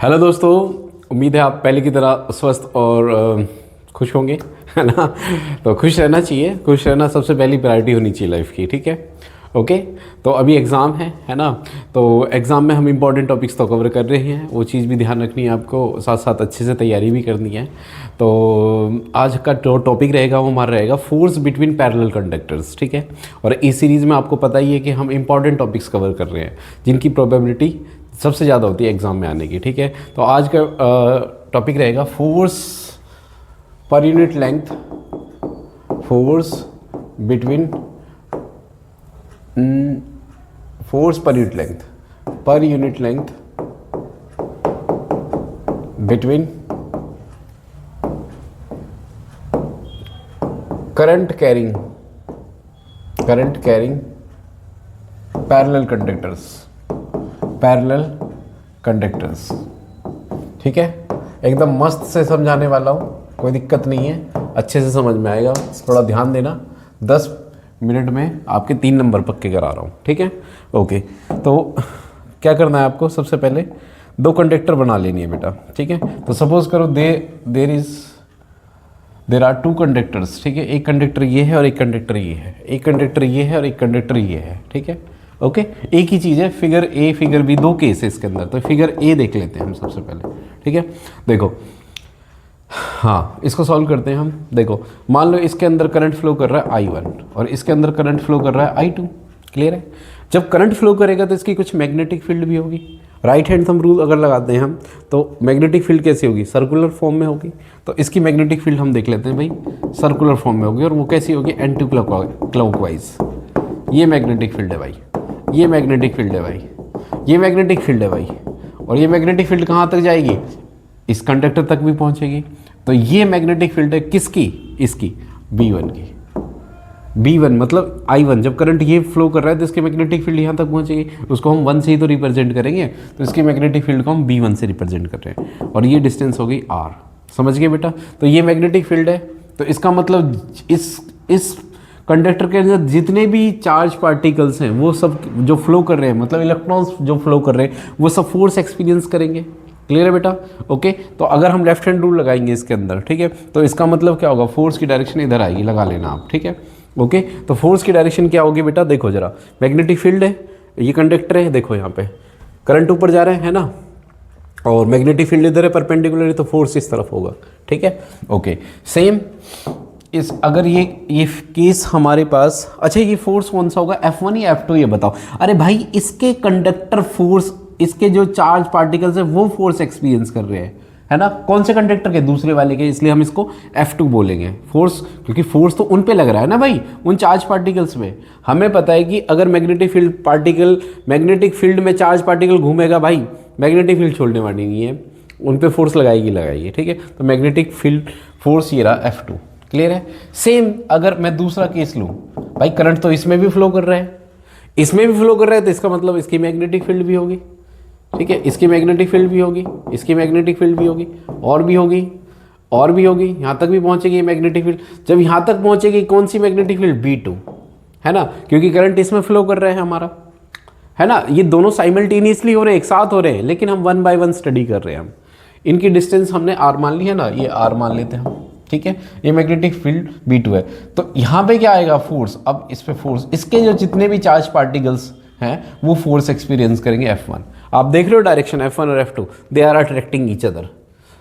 Hello दोस्तों, उम्मीद है आप पहले की तरह स्वस्थ और खुश होंगे, है ना। तो खुश रहना चाहिए, खुश रहना सबसे पहली प्रायोरिटी होनी चाहिए लाइफ की, ठीक है। ओके, तो अभी एग्ज़ाम है ना। तो एग्ज़ाम में हम इम्पॉर्टेंट टॉपिक्स तो कवर कर रहे हैं, वो चीज़ भी ध्यान रखनी है आपको, साथ साथ अच्छे से तैयारी भी करनी है। तो आज का जो टॉपिक रहेगा वो हमारा रहेगा फोर्स बिटवीन पैरेलल कंडक्टर्स, ठीक है। और इस सीरीज़ में आपको पता ही है कि हम इम्पॉर्टेंट टॉपिक्स कवर कर रहे हैं जिनकी प्रोबेबिलिटी सबसे ज़्यादा होती है एग्ज़ाम में आने की, ठीक है। तो आज का टॉपिक रहेगा force per unit length, force between force per unit length between current carrying parallel conductors, ठीक है। एकदम मस्त से समझाने वाला हूँ, कोई दिक्कत नहीं है, अच्छे से समझ में आएगा। थोड़ा ध्यान देना, 10 मिनट में आपके 3 नंबर पक्के करा रहा हूँ, ठीक है। ओके, तो क्या करना है आपको, सबसे पहले 2 कंडक्टर बना लेनी है बेटा, ठीक है। तो सपोज करो देर आर 2 कंडक्टर्स, ठीक है। एक कंडक्टर ये है और एक कंडक्टर ये है, एक कंडक्टर ये है और एक कंडक्टर ये है, ठीक है। ओके, एक ही चीज़ है, figure A figure B, 2 case है इसके अंदर। तो फिगर ए देख लेते हैं हम सबसे पहले, ठीक है। देखो, हाँ, इसको सॉल्व करते हैं हम। देखो, मान लो इसके अंदर करंट फ्लो कर रहा है I1 और इसके अंदर करंट फ्लो कर रहा है I2, क्लियर है। जब करंट फ्लो करेगा तो इसकी कुछ मैग्नेटिक फील्ड भी होगी। राइट हैंड थंब रूल अगर लगाते हैं हम तो मैग्नेटिक फील्ड कैसी होगी, सर्कुलर फॉर्म में होगी। तो इसकी मैग्नेटिक फील्ड हम देख लेते हैं भाई, सर्कुलर फॉर्म में होगी और वो कैसी होगी, एंटी क्लॉकवाइज। ये मैग्नेटिक फील्ड है भाई, ये मैग्नेटिक फील्ड है भाई, ये मैग्नेटिक फील्ड है भाई। और ये मैग्नेटिक फील्ड कहाँ तक जाएगी, इस कंडक्टर तक भी पहुँचेगी। तो ये मैग्नेटिक फील्ड है किसकी, इसकी B1 की। B1 मतलब I1, जब करंट ये फ्लो कर रहा है तो इसकी मैग्नेटिक फील्ड यहाँ तक पहुँचेगी। उसको हम 1 से ही तो रिप्रेजेंट करेंगे, तो इसकी मैग्नेटिक फील्ड को हम B1 से रिप्रेजेंट कर रहे हैं। और ये डिस्टेंस हो गई R, समझ गए बेटा। तो ये मैग्नेटिक फील्ड है, तो इसका मतलब इस कंडक्टर के अंदर जितने भी चार्ज पार्टिकल्स हैं वो सब जो फ्लो कर रहे हैं, मतलब इलेक्ट्रॉन्स जो फ्लो कर रहे हैं, वो सब फोर्स एक्सपीरियंस करेंगे। क्लियर है बेटा। ओके, तो अगर हम लेफ्ट हैंड रूल लगाएंगे इसके अंदर, ठीक है, तो इसका मतलब क्या होगा, फोर्स की डायरेक्शन इधर आएगी, लगा लेना आप, ठीक है। ओके, तो फोर्स की डायरेक्शन क्या होगी बेटा, देखो जरा, मैग्नेटिक फील्ड है, ये कंडक्टर है, देखो यहाँ पे करंट ऊपर जा रहा है ना, और मैग्नेटिक फील्ड इधर है परपेंडिकुलर है, तो फोर्स इस तरफ होगा, ठीक है। ओके, सेम इस अगर ये केस हमारे पास, अच्छा ये फोर्स कौन सा होगा, F1 या F2, ये बताओ। अरे भाई, इसके कंडक्टर फोर्स, इसके जो चार्ज पार्टिकल्स है वो फोर्स एक्सपीरियंस कर रहे हैं, है ना। कौन से कंडक्टर के, दूसरे वाले के, इसलिए हम इसको F2 बोलेंगे फोर्स, क्योंकि फोर्स तो उन पे लग रहा है ना भाई, उन चार्ज पार्टिकल्स में। हमें पता है कि अगर मैग्नेटिक फील्ड में चार्ज पार्टिकल घूमेगा भाई, मैग्नेटिक फील्ड छोड़ने वाली नहीं है, उन पे फोर्स लगाएगी, ठीक है। तो मैग्नेटिक फील्ड फोर्स ये रहा F2, क्लियर है। सेम अगर मैं दूसरा केस लूँ, भाई करंट तो इसमें भी फ्लो कर रहा है, इसमें भी फ्लो कर रहा है, तो इसका मतलब इसकी मैग्नेटिक फील्ड भी होगी, ठीक है। इसकी मैग्नेटिक फील्ड भी होगी, इसकी मैग्नेटिक फील्ड भी होगी, और भी होगी, और भी होगी, यहाँ तक भी पहुँचेगी मैग्नेटिक फील्ड। जब यहाँ तक पहुँचेगी कौन सी मैग्नेटिक फील्ड, B2, है ना, क्योंकि करंट इसमें फ्लो कर रहा है हमारा, है ना। ये दोनों साइमल्टेनियसली हो रहे हैं, एक साथ हो रहे हैं, लेकिन हम 1 by 1 स्टडी कर रहे हैं। हम इनकी डिस्टेंस हमने R मान ली है ना, ये R मान लेते हैं हम, ठीक है। ये मैग्नेटिक फील्ड B2 है, तो यहाँ पे क्या आएगा, फोर्स। अब इस पे फोर्स, इसके जो जितने भी चार्ज पार्टिकल्स हैं वो फोर्स एक्सपीरियंस करेंगे F1। आप देख रहे हो डायरेक्शन F1 और F2, they are attracting each other,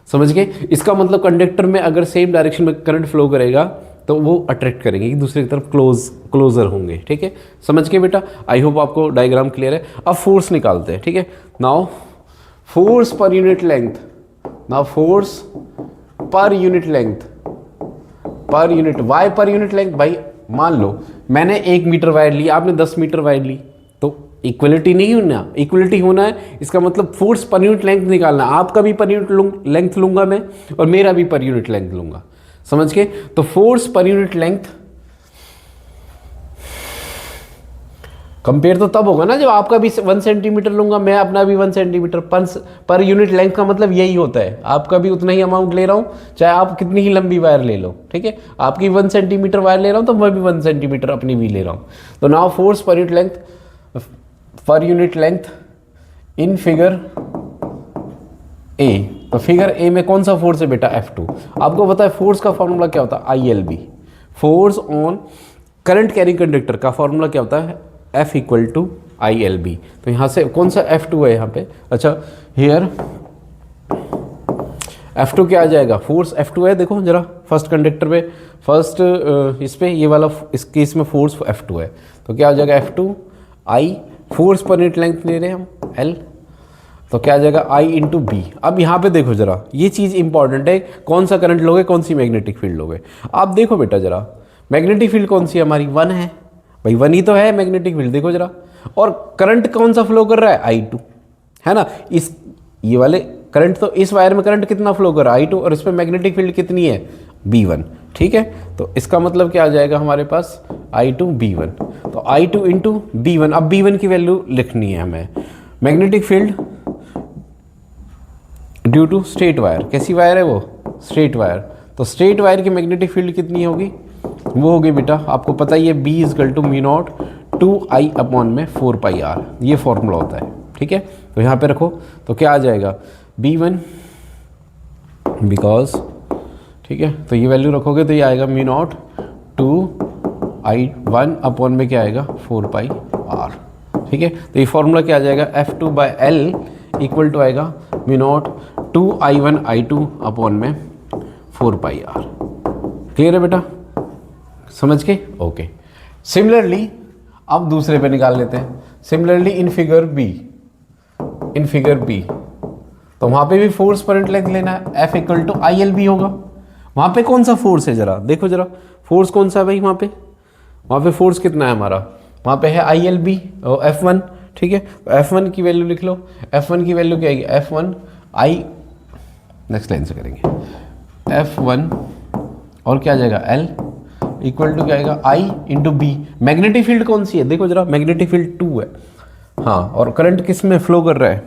समझ गए। इसका मतलब कंडक्टर में अगर सेम डायरेक्शन में करंट फ्लो करेगा तो वो अट्रैक्ट करेंगे, एक दूसरे की तरफ क्लोजर होंगे, ठीक है। समझ गए बेटा, आई होप आपको डायग्राम क्लियर है। अब फोर्स निकालते हैं, ठीक है। Now force per unit length, now force per unit length, per unit Y per unit length. भाई मान लो मैंने 1 मीटर वायर ली, आपने 10 मीटर वायर ली, तो इक्वलिटी नहीं होना, इक्वलिटी होना है। इसका मतलब फोर्स पर यूनिट लेंथ निकालना, आपका भी पर यूनिट लेंथ लूंगा मैं, और मेरा भी पर यूनिट लेंथ लूंगा, समझ के। तो force per unit length compare तो तब होगा ना जब आपका भी 1 सेंटीमीटर लूंगा, मैं अपना भी 1 सेंटीमीटर। पर यूनिट लेंथ का मतलब यही होता है, आपका भी उतना ही अमाउंट ले रहा हूँ, चाहे आप कितनी ही लंबी वायर ले लो, ठीक है। आपकी 1 सेंटीमीटर वायर ले रहा हूँ तो मैं भी 1 सेंटीमीटर अपनी भी ले रहा हूँ। तो now force per unit length in figure A, तो फिगर ए में कौन सा फोर्स है बेटा, F2। आपको पता है फोर्स का फॉर्मूला क्या होता है, ILB। Force on current carrying conductor का फॉर्मूला क्या होता है, F इक्वल टू ILB। तो यहाँ से कौन सा F2 है यहाँ पे, अच्छा हियर F2 क्या आ जाएगा, फोर्स F2 है, देखो जरा फर्स्ट कंडक्टर पे, फर्स्ट इस पे ये वाला, इस केस में फोर्स F2 है, तो क्या आ जाएगा F2 I, force per unit length ले रहे हैं हम L, तो क्या आ जाएगा I इंटू बी। अब यहाँ पे देखो जरा, ये चीज़ इंपॉर्टेंट है, कौन सा करंट लोगे, कौन सी मैग्नेटिक फील्ड लोगे। आप देखो बेटा जरा, मैग्नेटिक फील्ड कौन सी है हमारी, 1 है भाई, 1 ही तो है मैग्नेटिक फील्ड, देखो जरा। और करंट कौन सा फ्लो कर रहा है, I2 है ना, इस ये वाले करंट, तो इस वायर में करंट कितना फ्लो कर रहा है, I2, और इस पर मैग्नेटिक फील्ड कितनी है, B1, ठीक है। तो इसका मतलब क्या आ जाएगा हमारे पास, I2 B1, तो I2 इंटू B1। अब B1 की वैल्यू लिखनी है हमें, magnetic field due to straight wire, कैसी वायर है वो, स्ट्रेट वायर, तो स्ट्रेट वायर की मैग्नेटिक फील्ड कितनी होगी, वो होगी बेटा, आपको पता ही है, B is equal to mu naught 2I upon में 4πr, ये फॉर्मूला होता है, ठीक है। तो यहाँ पे रखो, तो क्या आ जाएगा B1 बिकॉज, ठीक है, तो ये वैल्यू रखोगे तो ये आएगा म्यू नॉट 2I1 अपॉन में क्या आएगा 4πr, ठीक है। तो ये फॉर्मूला क्या आ जाएगा, F2/L इक्वल टू आएगा म्यू नॉट 2I1I2 अपॉन में 4πr। क्लियर है बेटा, समझ के, ओके। सिमिलरली अब दूसरे पे निकाल लेते हैं, सिमिलरली इन फिगर बी, तो वहाँ पे भी फोर्स पर यूनिट लेंथ लेना है, F इक्वल टू ILB होगा। वहाँ पे कौन सा फोर्स है, जरा देखो जरा, फोर्स कौन सा है भाई, वहाँ पे फोर्स कितना है हमारा, वहाँ पे है ILB और F1, ठीक है। तो F1 की वैल्यू लिख लो, F1 की वैल्यू क्या आएगी, F1 I, नेक्स्ट लाइन से करेंगे, F1 और क्या आ जाएगा L इक्वल टू क्या आएगा I into B. Magnetic field कौन सी है, देखो जरा, मैग्नेटिक फील्ड 2 है, हाँ, और करंट किस में फ्लो कर रहा है,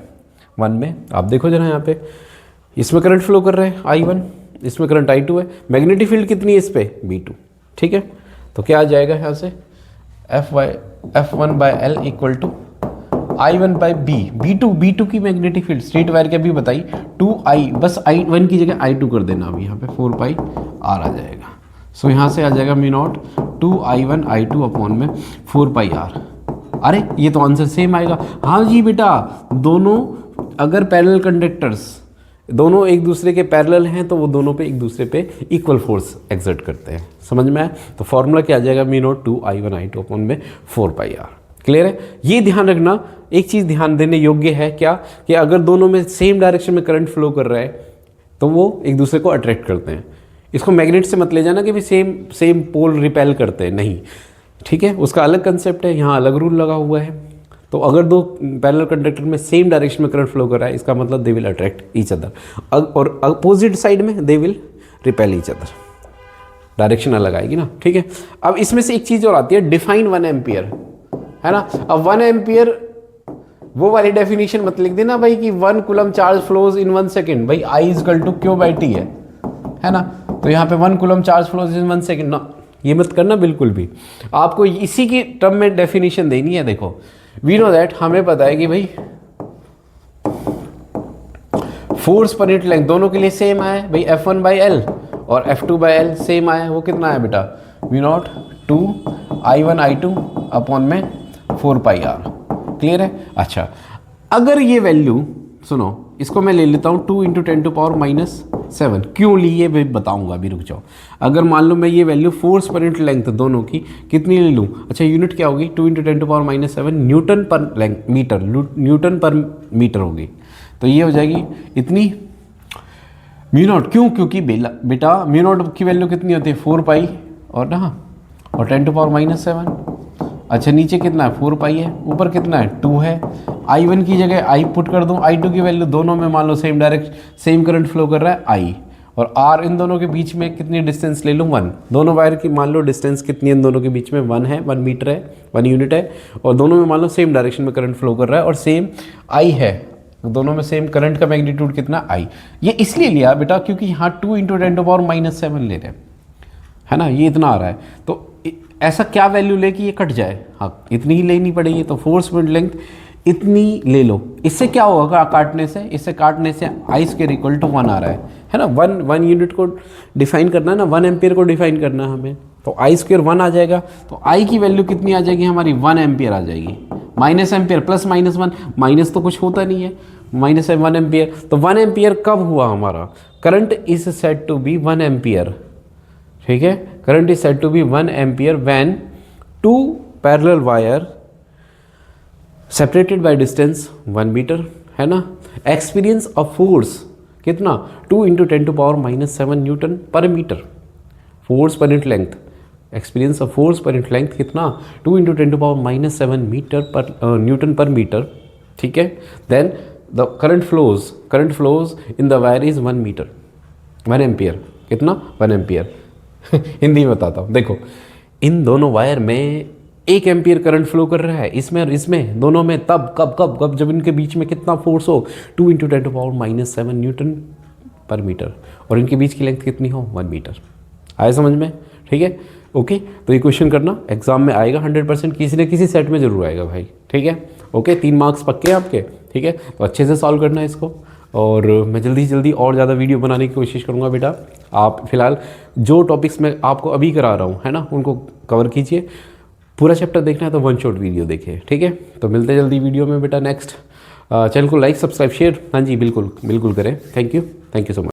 1 में। आप देखो जरा यहाँ पे, इसमें करंट फ्लो कर रहा है I1, इसमें करंट I2 है, मैग्नेटिक फील्ड कितनी है इस पे, B2, ठीक है। तो क्या आ जाएगा यहाँ से, F1/L equal to I1/B, B2 की मैग्नेटिक फील्ड स्ट्रेट वायर की अभी बताई 2I, बस I1 की जगह I2 कर देना, अभी यहाँ पे 4πr आ जाएगा। सो यहाँ से आ जाएगा म्यू नॉट 2I1I2 अपॉन में 4πr। अरे ये तो आंसर सेम आएगा, हाँ जी बेटा, दोनों अगर पैरेलल कंडक्टर्स दोनों एक दूसरे के पैरेलल हैं तो वो दोनों पे एक दूसरे पे इक्वल फोर्स एक्सर्ट करते हैं, समझ में आया। तो फॉर्मूला क्या आ जाएगा, म्यू नॉट 2I1I2 अपॉन में 4πr। क्लियर है, ये ध्यान रखना, एक चीज़ ध्यान देने योग्य है क्या, कि अगर दोनों में सेम डायरेक्शन में करंट फ्लो कर रहा है तो वो एक दूसरे को अट्रैक्ट करते हैं। इसको मैग्नेट से मत ले जाना कि भी सेम पोल रिपेल करते हैं, नहीं, ठीक है, उसका अलग कंसेप्ट है, यहाँ अलग रूल लगा हुआ है। तो अगर दो पैरेलल कंडक्टर में सेम डायरेक्शन में करंट फ्लो कर रहा है, इसका मतलब they will attract each other, और अपोजिट साइड में they will repel each other, direction अलग आएगी ना, ठीक है। अब इसमें से एक चीज़ और आती है, डिफाइन 1 एम्पियर, है ना। अब 1 एम्पियर वो वाली डेफिनेशन मत लिख देना भाई कि 1 coulomb charge flows in 1 second, भाई I इक्वल टू Q/T है ना। तो यहाँ पे 1 coulomb charge flows in 1 second ना, ये मत करना बिल्कुल भी, आपको इसी की टर्म में डेफिनेशन देनी है। देखो वी नो दैट, हमें पता है कि भाई फोर्स पर यूनिट लेंथ दोनों के लिए सेम आया है भाई, F1/L और F2/L सेम आया है, वो कितना है बेटा, वी नॉट 2I1I2 अपॉन में 4πr। क्लियर है। अच्छा, अगर ये वैल्यू सुनो, इसको मैं ले लेता हूँ 2 × 10⁻⁷ क्यों ली ये मैं बताऊंगा, अभी रुक जाओ। अगर मान लो मैं ये value force per unit length दोनों की कितनी ले लूँ, अच्छा यूनिट क्या होगी, 2 × 10⁻⁷ Newton per metre, Newton per metre होगी, तो ये हो जाएगी इतनी म्यू नॉट। क्यों, क्योंकि बेटा म्यू नॉट की वैल्यू कितनी होती है 4π और ना, और 10⁻⁷। अच्छा नीचे कितना है 4π है, ऊपर कितना है 2 है। I1 की जगह I पुट कर दूं, I2 की वैल्यू दोनों में मान लो सेम करंट फ्लो कर रहा है I, और R इन दोनों के बीच में कितनी डिस्टेंस ले लूँ 1, दोनों वायर की मान लो डिस्टेंस कितनी है इन दोनों के बीच में 1 है, 1 मीटर है, 1 यूनिट है, और दोनों में मान लो सेम डायरेक्शन में करंट फ्लो कर रहा है और सेम I है, दोनों में सेम करंट का मैग्नीट्यूड कितना I। ये इसलिए लिया बेटा क्योंकि यहाँ 2 × 10⁻⁷ ले रहे हैं, है ना, ये इतना आ रहा है, तो ऐसा क्या वैल्यू ले कि ये कट जाए, हाँ इतनी ही लेनी पड़ेगी। तो फोर्स पर यूनिट लेंथ इतनी ले लो। इससे क्या होगा काटने से, इससे काटने से आई स्क्वायर इक्वल टू 1 आ रहा है ना। वन यूनिट को डिफाइन करना है ना, 1 एम्पियर को डिफाइन करना है हमें, तो आई स्क्वायर 1 आ जाएगा। तो आई की वैल्यू कितनी आ जाएगी हमारी, 1 एम्पियर आ जाएगी। Minus ampere plus minus 1, minus तो कुछ होता नहीं है, माइनस है 1 एम्पियर। तो 1 एम्पियर कब हुआ हमारा, current is said to be 1 ampere, ठीक है। Current is said to be 1 ampere when 2 parallel wire separated by distance 1 metre, है ना। एक्सपीरियंस ऑफ फोर्स कितना, 2 × 10⁻⁻7 newton per metre. Force per unit length, experience of force per unit length कितना, 2 × 10⁻⁻7 metre पर Newton per metre, ठीक है। Then the current flows in the wire is 1 metre, 1 ampere कितना, 1 ampere. Hindi में बताता हूँ, देखो इन दोनों वायर में 1 एम्पियर करंट फ्लो कर रहा है, इसमें और इसमें दोनों में, तब कब जब इनके बीच में कितना फोर्स हो, 2 × 10⁻⁻7 न्यूटन पर मीटर, और इनके बीच की लेंथ कितनी हो, 1 मीटर। आया समझ में, ठीक है। ओके, तो ये क्वेश्चन करना, एग्जाम में आएगा 100%, किसी न किसी सेट में जरूर आएगा भाई, ठीक है। ओके, 3 मार्क्स पक्के हैं आपके, ठीक है। तो अच्छे से सॉल्व करना है इसको, और मैं जल्दी से जल्दी और ज़्यादा वीडियो बनाने की कोशिश करूँगा बेटा। आप फिलहाल जो टॉपिक्स मैं आपको अभी करा रहा हूँ, है ना, उनको कवर कीजिए। पूरा चैप्टर देखना है तो 1 शॉट वीडियो देखिए, ठीक है। तो मिलते हैं जल्दी वीडियो में बेटा नेक्स्ट। चैनल को लाइक सब्सक्राइब शेयर, हाँ जी बिल्कुल करें। Thank you so much.